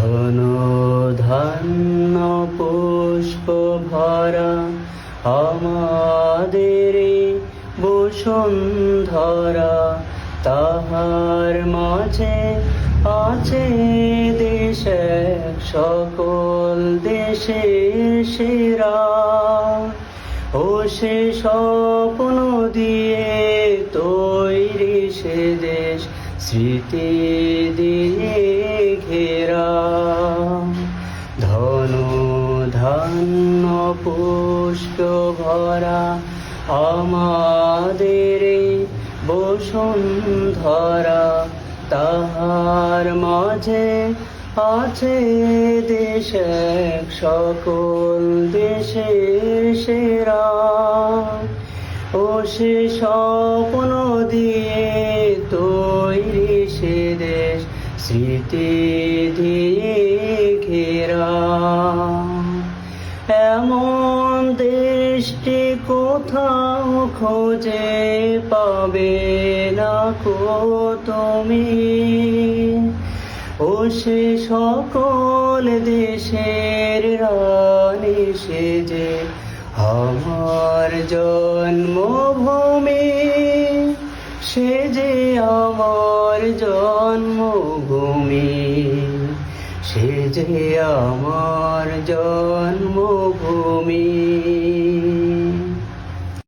ধন ধান্য পুষ্প ভরা আমাদের বসুন্ধরা, তাহার মাঝে আছে দেশ এক, সকল দেশের সেরা। ও সে স্বপ্ন দিয়ে তৈরি সে দেশ, স্মৃতি দিয়ে ঘেরা। ধন ধান্য পুষ্প ভরা আমাদের বসুন্ধরা, তাহার মাঝে আছে দেশ এক, সকল দেশের সেরা। ও সে স্বপ্ন দিয়ে তৈরি সে দেশ, স্মৃতি দিয়ে ঘেরা। এমন দেশটি কোথাও খোঁজে পাবে না কো তুমি। ও সে সকল দেশের রানী সে যে আমার জন্মভূমি, সে যে আমার জন্মভূমি, সে যে আমার জন্মভূমি।